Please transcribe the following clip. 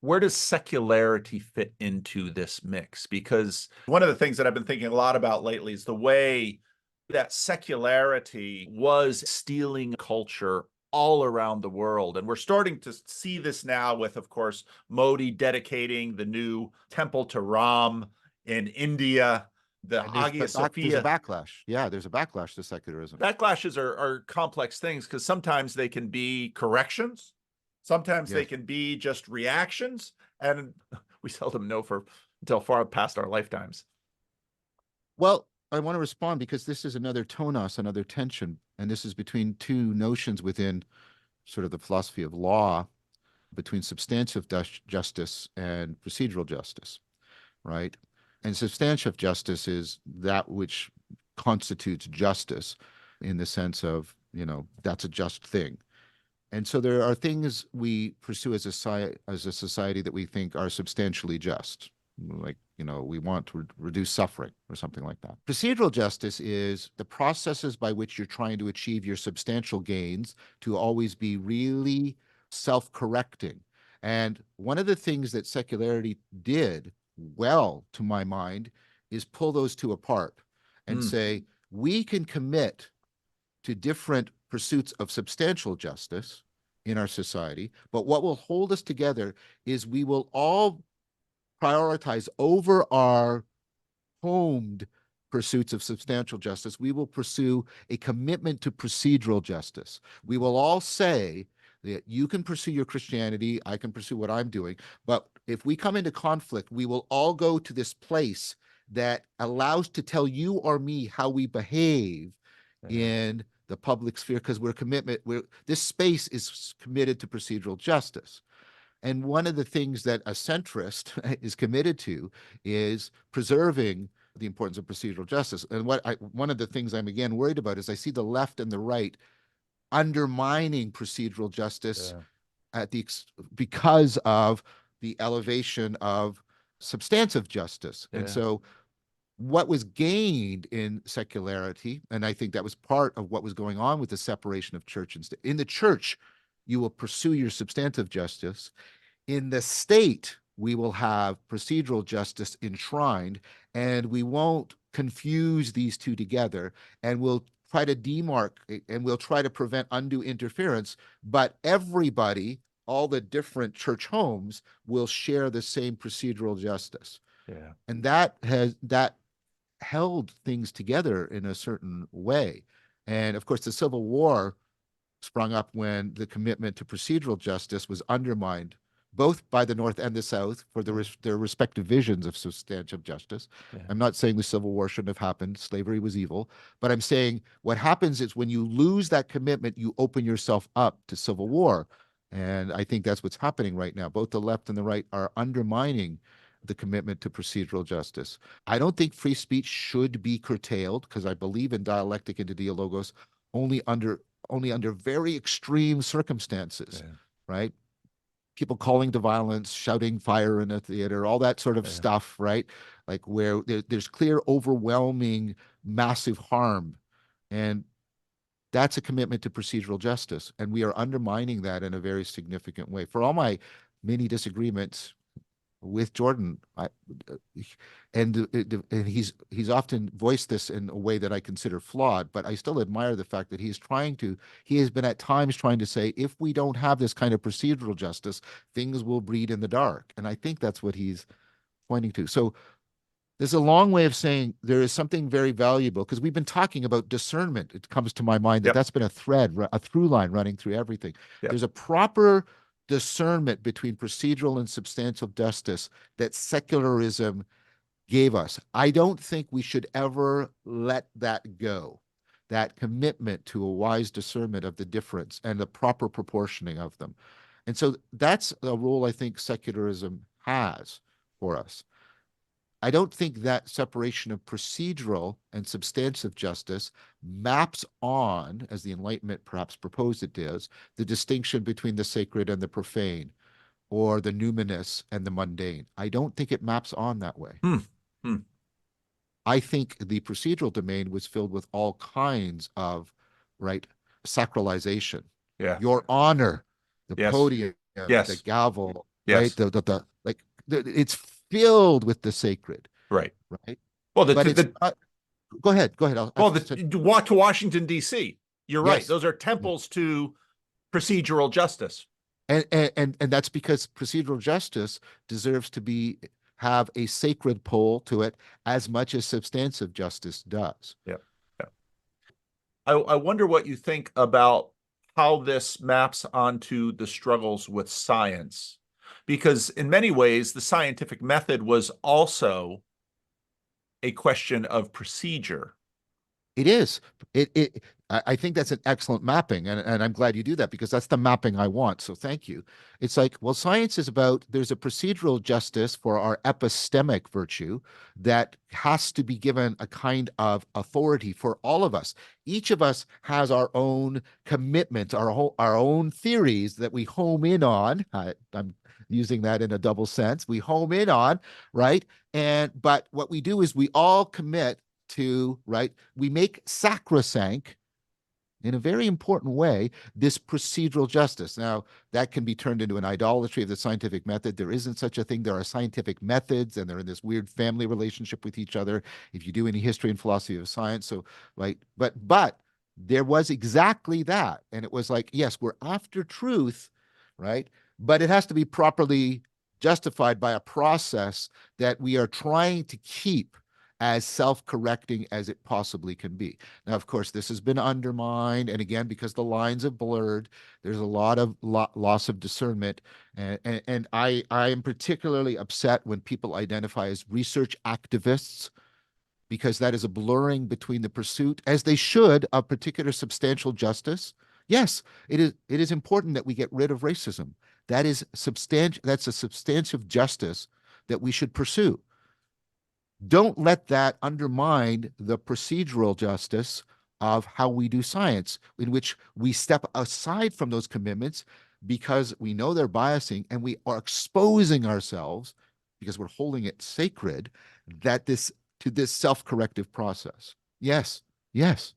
where does secularity fit into this mix? Because one of the things that I've been thinking a lot about lately is the way that secularity was stealing culture all around the world. And we're starting to see this now with, of course, Modi dedicating the new temple to Ram in India, the And Hagia there's a Sophia. backlash. Yeah, there's a backlash to secularism. Backlashes are complex things because sometimes they can be corrections, sometimes they Yes. can be just reactions, and we seldom know for until far past our lifetimes. Well, I want to respond because this is another tonos, another tension, and this is between two notions within sort of the philosophy of law, between substantive justice and procedural justice, right? And substantive justice is that which constitutes justice in the sense of, that's a just thing. And so there are things we pursue as a society that we think are substantially just, like, we want to reduce suffering or something like that. Procedural justice is the processes by which you're trying to achieve your substantial gains to always be really self-correcting. And one of the things that secularity did well, to my mind, is pull those two apart and Mm, say, we can commit to different pursuits of substantial justice in our society, but what will hold us together is we will all prioritize over our homed pursuits of substantial justice. We will pursue a commitment to procedural justice. We will all say that you can pursue your Christianity, I can pursue what I'm doing, but if we come into conflict, we will all go to this place that allows to tell you or me how we behave yeah, in the public sphere, because this space is committed to procedural justice. And one of the things that a centrist is committed to is preserving the importance of procedural justice. And one of the things I'm again worried about is I see the left and the right undermining procedural justice yeah, because of the elevation of substantive justice. And yeah, so what was gained in secularity, and I think that was part of what was going on with the separation of church and state. In the church, you will pursue your substantive justice. In the state, we will have procedural justice enshrined, and we won't confuse these two together, and we'll try to demark and we'll try to prevent undue interference, but everybody, all the different church homes, will share the same procedural justice. yeah. And that held things together in a certain way. And of course, the Civil War sprung up when the commitment to procedural justice was undermined, both by the North and the South, for their respective visions of substantive justice. Yeah. I'm not saying the Civil War shouldn't have happened, slavery was evil, but I'm saying what happens is when you lose that commitment, you open yourself up to civil war. And I think that's what's happening right now. Both the left and the right are undermining the commitment to procedural justice. I don't think free speech should be curtailed because I believe in dialectic and dialogos only under very extreme circumstances, Yeah, right? People calling to violence, shouting fire in a theater, all that sort of yeah, stuff, right? Like where there's clear, overwhelming, massive harm. And that's a commitment to procedural justice. And we are undermining that in a very significant way. For all my many disagreements with Jordan, and he's often voiced this in a way that I consider flawed, but I still admire the fact that he has been at times trying to say, if we don't have this kind of procedural justice, things will breed in the dark. And I think that's what he's pointing to. So there's a long way of saying there is something very valuable because we've been talking about discernment. It comes to my mind that yep, that's been a through line running through everything. yep. There's a proper discernment between procedural and substantial justice that secularism gave us. I don't think we should ever let that go. That commitment to a wise discernment of the difference and the proper proportioning of them. And so that's a role I think secularism has for us. I don't think that separation of procedural and substantive justice maps on, as the Enlightenment perhaps proposed it does, the distinction between the sacred and the profane, or the numinous and the mundane. I don't think it maps on that way. Hmm. Hmm. I think the procedural domain was filled with all kinds of, right, sacralization. Yeah. Your honor, the Yes. podium, the Yes. gavel, right? Yes. It's filled with the sacred, Right. right? Well, But it's not. Go ahead. Go ahead. to Washington D.C. You're right. Yes. Those are Yeah. temples to procedural justice. And that's because procedural justice deserves to be have a sacred pull to it as much as substantive justice does. Yeah. Yeah. I wonder what you think about how this maps onto the struggles with science, because in many ways, the scientific method was also a question of procedure. It is. I think that's an excellent mapping, and I'm glad you do that because that's the mapping I want. So thank you. It's like, well, science is about there's a procedural justice for our epistemic virtue that has to be given a kind of authority for all of us. Each of us has our own commitment, our own theories that we home in on. I'm using that in a double sense. We home in on, right? But what we do is we all commit to, right? We make sacrosanct in a very important way this procedural justice. Now, that can be turned into an idolatry of the scientific method. There isn't such a thing. There are scientific methods, and they're in this weird family relationship with each other. If you do any history and philosophy of science, so right, but there was exactly that, and it was like, yes, we're after truth, right? But it has to be properly justified by a process that we are trying to keep as self-correcting as it possibly can be. Now, of course, this has been undermined, and again, because the lines have blurred, there's a lot of loss of discernment. And I am particularly upset when people identify as research activists, because that is a blurring between the pursuit, as they should, of particular substantial justice. Yes, it is important that we get rid of racism. That's a substantive justice that we should pursue. Don't let that undermine the procedural justice of how we do science, in which we step aside from those commitments because we know they're biasing, and we are exposing ourselves because we're holding it sacred, that this to this self-corrective process. Yes, yes.